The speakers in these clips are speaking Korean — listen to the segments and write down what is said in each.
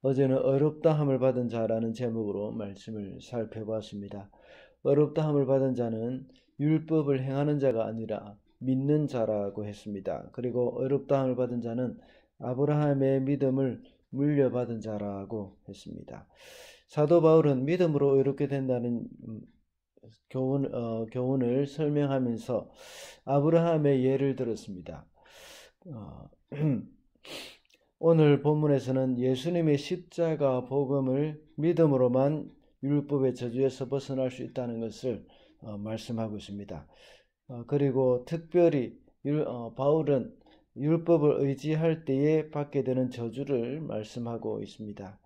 어제는 어렵다함을 받은 자라는 제목으로 말씀을 살펴보았습니다. 어렵다함을 받은 자는 율법을 행하는 자가 아니라 믿는 자라고 했습니다. 그리고 어렵다함을 받은 자는 아브라함의 믿음을 물려받은 자라고 했습니다. 사도 바울은 믿음으로 의롭게 된다는 교훈을 설명하면서 아브라함의 예를 들었습니다. 오늘 본문에서는 예수님의 십자가 복음을 믿음으로만 율법의 저주에서 벗어날 수 있다는 것을 말씀하고 있습니다. 그리고 특별히 바울은 율법을 의지할 때에 받게 되는 저주를 말씀하고 있습니다.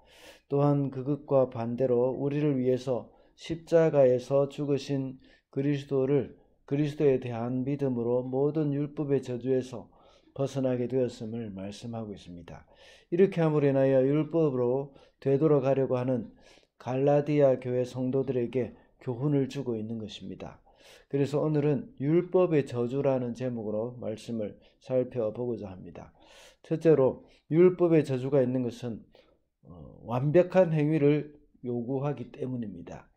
또한 그것과 반대로 우리를 위해서 십자가에서 죽으신 그리스도에 대한 믿음으로 모든 율법의 저주에서 벗어나게 되었음을 말씀하고 있습니다. 이렇게 함으로 인하여 율법으로 되돌아가려고 하는 갈라디아 교회 성도들에게 교훈을 주고 있는 것입니다. 그래서 오늘은 율법의 저주라는 제목으로 말씀을 살펴보고자 합니다. 첫째로 율법의 저주가 있는 것은 완벽한 행위를 요구하기 때문입니다.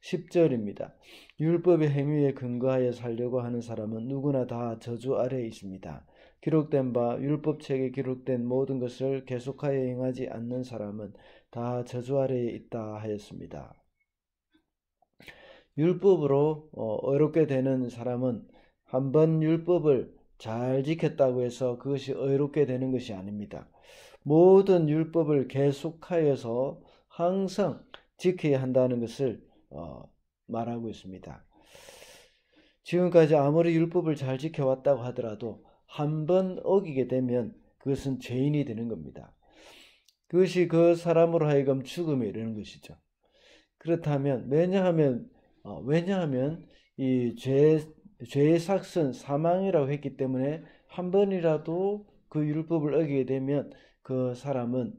10절입니다. 율법의 행위에 근거하여 살려고 하는 사람은 누구나 다 저주 아래에 있습니다. 기록된 바 율법책에 기록된 모든 것을 계속하여 행하지 않는 사람은 다 저주 아래에 있다 하였습니다. 율법으로 의롭게 되는 사람은 한번 율법을 잘 지켰다고 해서 그것이 의롭게 되는 것이 아닙니다. 모든 율법을 계속하여서 항상 지켜야 한다는 것을 말하고 있습니다. 지금까지 아무리 율법을 잘 지켜왔다고 하더라도 한 번 어기게 되면 그것은 죄인이 되는 겁니다. 그것이 그 사람으로 하여금 죽음에 이르는 것이죠. 그렇다면 왜냐하면 이 죄의 삭은 사망이라고 했기 때문에 한 번이라도 그 율법을 어기게 되면 그 사람은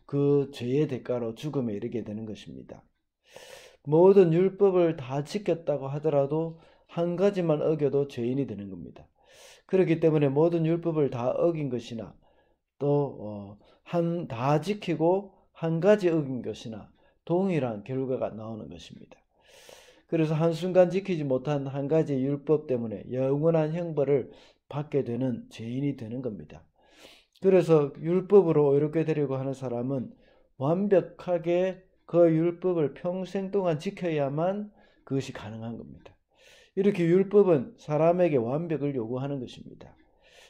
그 죄의 대가로 죽음에 이르게 되는 것입니다. 모든 율법을 다 지켰다고 하더라도 한 가지만 어겨도 죄인이 되는 겁니다. 그렇기 때문에 모든 율법을 다 어긴 것이나 또 다 지키고 한 가지 어긴 것이나 동일한 결과가 나오는 것입니다. 그래서 한순간 지키지 못한 한 가지 율법 때문에 영원한 형벌을 받게 되는 죄인이 되는 겁니다. 그래서 율법으로 의롭게 되려고 하는 사람은 완벽하게 그 율법을 평생 동안 지켜야만 그것이 가능한 겁니다. 이렇게 율법은 사람에게 완벽을 요구하는 것입니다.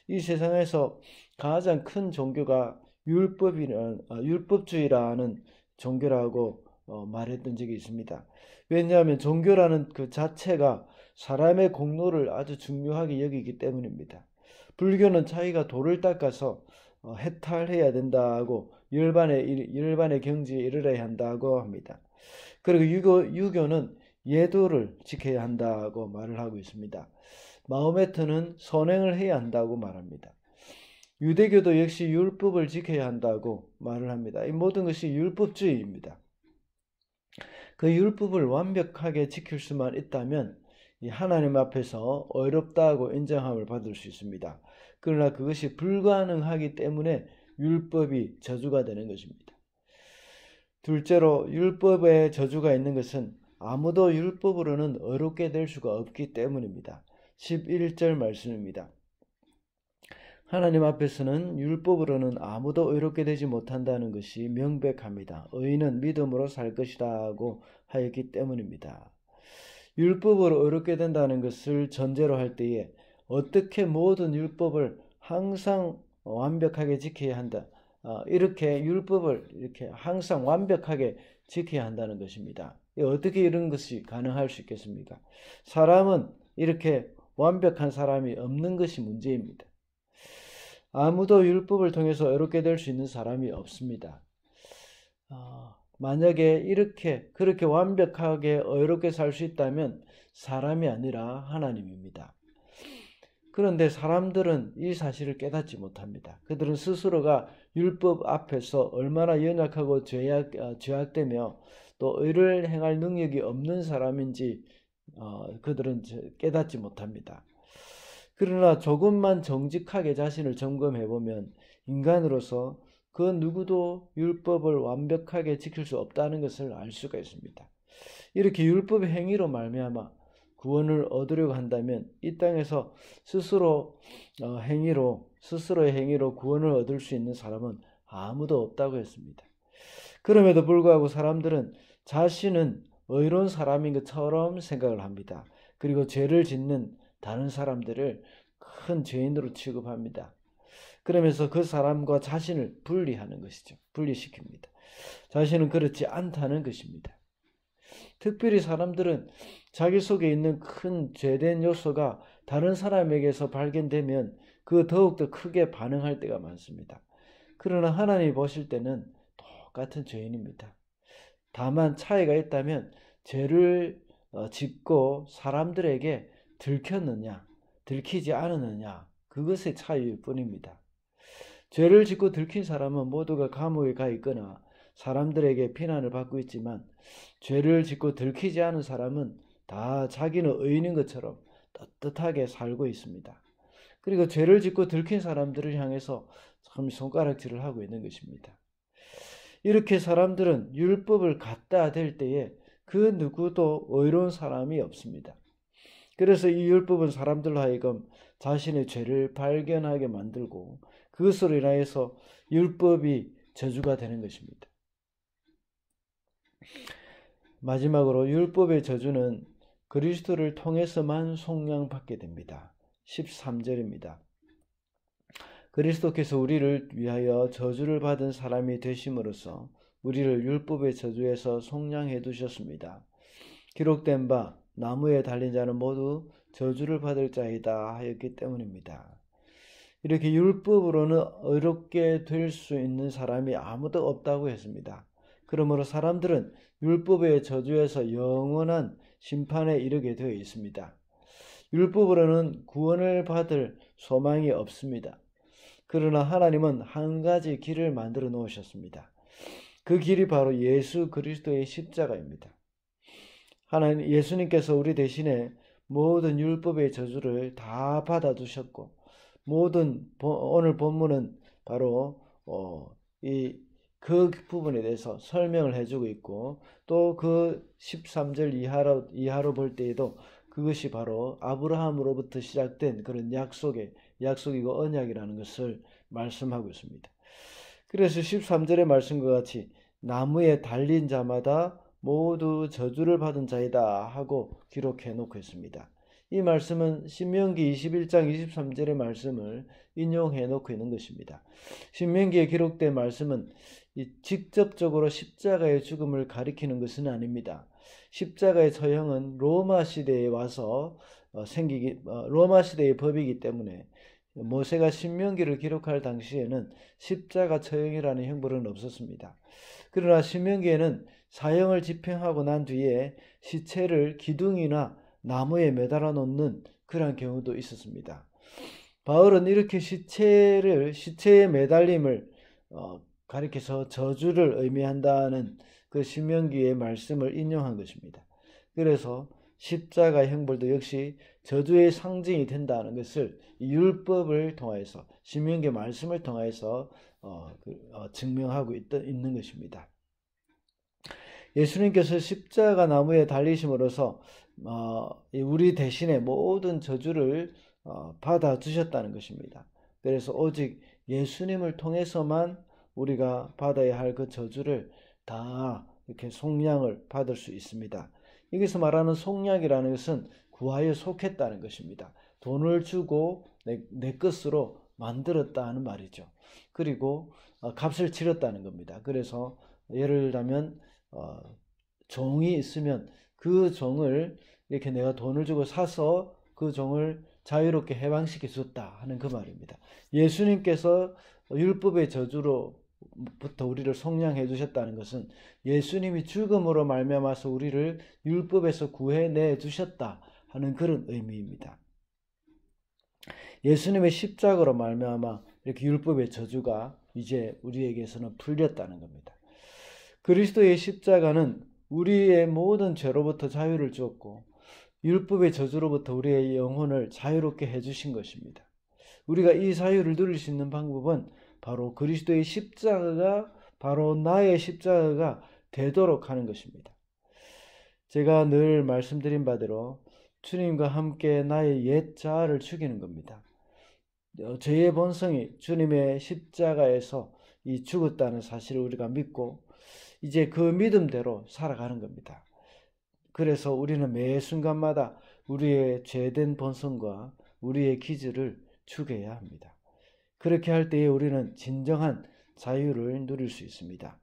이 세상에서 가장 큰 종교가 율법주의라는 종교라고 말했던 적이 있습니다. 왜냐하면 종교라는 그 자체가 사람의 공로를 아주 중요하게 여기기 때문입니다. 불교는 자기가 돌을 닦아서 해탈해야 된다고 열반의 경지에 이르러야 한다고 합니다. 그리고 유교는 예도를 지켜야 한다고 말을 하고 있습니다. 마호메트는 선행을 해야 한다고 말합니다. 유대교도 역시 율법을 지켜야 한다고 말을 합니다. 이 모든 것이 율법주의입니다. 그 율법을 완벽하게 지킬 수만 있다면 하나님 앞에서 어렵다고 인정함을 받을 수 있습니다. 그러나 그것이 불가능하기 때문에 율법이 저주가 되는 것입니다. 둘째로 율법에 저주가 있는 것은 아무도 율법으로는 어렵게 될 수가 없기 때문입니다. 11절 말씀입니다. 하나님 앞에서는 율법으로는 아무도 의롭게 되지 못한다는 것이 명백합니다. 의인은 믿음으로 살 것이다 하고 하였기 때문입니다. 율법으로 의롭게 된다는 것을 전제로 할 때에 어떻게 모든 율법을 항상 완벽하게 지켜야 한다. 이렇게 율법을 이렇게 항상 완벽하게 지켜야 한다는 것입니다. 어떻게 이런 것이 가능할 수 있겠습니까? 사람은 이렇게 완벽한 사람이 없는 것이 문제입니다. 아무도 율법을 통해서 의롭게 될 수 있는 사람이 없습니다. 만약에 그렇게 완벽하게 의롭게 살 수 있다면 사람이 아니라 하나님입니다. 그런데 사람들은 이 사실을 깨닫지 못합니다. 그들은 스스로가 율법 앞에서 얼마나 연약하고 죄악되며 또 의를 행할 능력이 없는 사람인지 그들은 깨닫지 못합니다. 그러나 조금만 정직하게 자신을 점검해보면 인간으로서 그 누구도 율법을 완벽하게 지킬 수 없다는 것을 알 수가 있습니다. 이렇게 율법의 행위로 말미암아 구원을 얻으려고 한다면 이 땅에서 스스로의 행위로 구원을 얻을 수 있는 사람은 아무도 없다고 했습니다. 그럼에도 불구하고 사람들은 자신은 의로운 사람인 것처럼 생각을 합니다. 그리고 죄를 짓는 다른 사람들을 큰 죄인으로 취급합니다. 그러면서 그 사람과 자신을 분리하는 것이죠. 분리시킵니다. 자신은 그렇지 않다는 것입니다. 특별히 사람들은 자기 속에 있는 큰 죄된 요소가 다른 사람에게서 발견되면 그 더욱더 크게 반응할 때가 많습니다. 그러나 하나님이 보실 때는 똑같은 죄인입니다. 다만 차이가 있다면 죄를 짓고 사람들에게 들켰느냐, 들키지 않았느냐, 그것의 차이일 뿐입니다. 죄를 짓고 들킨 사람은 모두가 감옥에 가 있거나 사람들에게 비난을 받고 있지만 죄를 짓고 들키지 않은 사람은 다 자기는 의인인 것처럼 떳떳하게 살고 있습니다. 그리고 죄를 짓고 들킨 사람들을 향해서 참 손가락질을 하고 있는 것입니다. 이렇게 사람들은 율법을 갖다 댈 때에 그 누구도 의로운 사람이 없습니다. 그래서 이 율법은 사람들로 하여금 자신의 죄를 발견하게 만들고 그것으로 인하여서 율법이 저주가 되는 것입니다. 마지막으로 율법의 저주는 그리스도를 통해서만 속량받게 됩니다. 13절입니다. 그리스도께서 우리를 위하여 저주를 받은 사람이 되심으로써 우리를 율법의 저주에서 속량해 두셨습니다. 기록된 바 나무에 달린 자는 모두 저주를 받을 자이다 하였기 때문입니다. 이렇게 율법으로는 의롭게 될 수 있는 사람이 아무도 없다고 했습니다. 그러므로 사람들은 율법의 저주에서 영원한 심판에 이르게 되어 있습니다. 율법으로는 구원을 받을 소망이 없습니다. 그러나 하나님은 한 가지 길을 만들어 놓으셨습니다. 그 길이 바로 예수 그리스도의 십자가입니다. 예수님께서 우리 대신에 모든 율법의 저주를 다 받아두셨고 오늘 본문은 바로 그 부분에 대해서 설명을 해주고 있고 또 그 13절 이하로 볼 때에도 그것이 바로 아브라함으로부터 시작된 그런 약속이고 언약이라는 것을 말씀하고 있습니다. 그래서 13절의 말씀과 같이 나무에 달린 자마다 모두 저주를 받은 자이다 하고 기록해 놓고 있습니다. 이 말씀은 신명기 21장 23절의 말씀을 인용해 놓고 있는 것입니다. 신명기에 기록된 말씀은 직접적으로 십자가의 죽음을 가리키는 것은 아닙니다. 십자가의 처형은 로마 시대에 와서 로마 시대의 법이기 때문에 모세가 신명기를 기록할 당시에는 십자가 처형이라는 형벌은 없었습니다. 그러나 신명기에는 사형을 집행하고 난 뒤에 시체를 기둥이나 나무에 매달아 놓는 그런 경우도 있었습니다. 바울은 이렇게 시체의 매달림을 가리켜서 저주를 의미한다는 그 신명기의 말씀을 인용한 것입니다. 그래서 십자가 형벌도 역시 저주의 상징이 된다는 것을 율법을 통해서 신명기 말씀을 통해서 증명하고 있는 것입니다. 예수님께서 십자가 나무에 달리심으로써 우리 대신에 모든 저주를 받아주셨다는 것입니다. 그래서 오직 예수님을 통해서만 우리가 받아야 할 그 저주를 다 이렇게 속량을 받을 수 있습니다. 여기서 말하는 속량이라는 것은 구하여 속했다는 것입니다. 돈을 주고 내 것으로 만들었다는 말이죠. 그리고 값을 치렀다는 겁니다. 그래서 예를 들면 종이 있으면 그 종을 이렇게 내가 돈을 주고 사서 그 종을 자유롭게 해방시켜 줬다 하는 그 말입니다. 예수님께서 율법의 저주로부터 우리를 속량해 주셨다는 것은 예수님이 죽음으로 말미암아서 우리를 율법에서 구해내 주셨다 하는 그런 의미입니다. 예수님의 십자가로 말미암아 이렇게 율법의 저주가 이제 우리에게서는 풀렸다는 겁니다. 그리스도의 십자가는 우리의 모든 죄로부터 자유를 주었고 율법의 저주로부터 우리의 영혼을 자유롭게 해주신 것입니다. 우리가 이 자유를 누릴 수 있는 방법은 바로 그리스도의 십자가가 바로 나의 십자가가 되도록 하는 것입니다. 제가 늘 말씀드린 바대로 주님과 함께 나의 옛 자아를 죽이는 겁니다. 저의 본성이 주님의 십자가에서 이 죽었다는 사실을 우리가 믿고 이제 그 믿음대로 살아가는 겁니다. 그래서 우리는 매 순간마다 우리의 죄된 본성과 우리의 기질을 죽여야 합니다. 그렇게 할 때에 우리는 진정한 자유를 누릴 수 있습니다.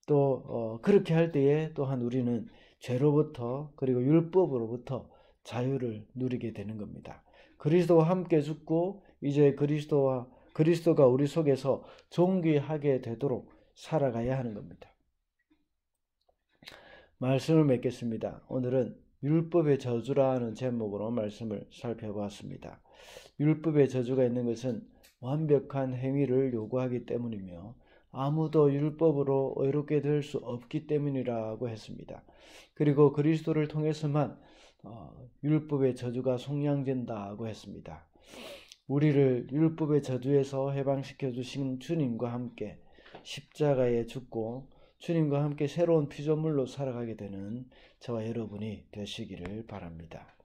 또 그렇게 할 때에 또한 우리는 죄로부터 그리고 율법으로부터 자유를 누리게 되는 겁니다. 그리스도와 함께 죽고 이제 그리스도가 우리 속에서 존귀하게 되도록 살아가야 하는 겁니다. 말씀을 맺겠습니다. 오늘은 율법의 저주라는 제목으로 말씀을 살펴보았습니다. 율법의 저주가 있는 것은 완벽한 행위를 요구하기 때문이며 아무도 율법으로 의롭게 될 수 없기 때문이라고 했습니다. 그리고 그리스도를 통해서만 율법의 저주가 속량된다고 했습니다. 우리를 율법의 저주에서 해방시켜 주신 주님과 함께 십자가에 죽고 주님과 함께 새로운 피조물로 살아가게 되는 저와 여러분이 되시기를 바랍니다.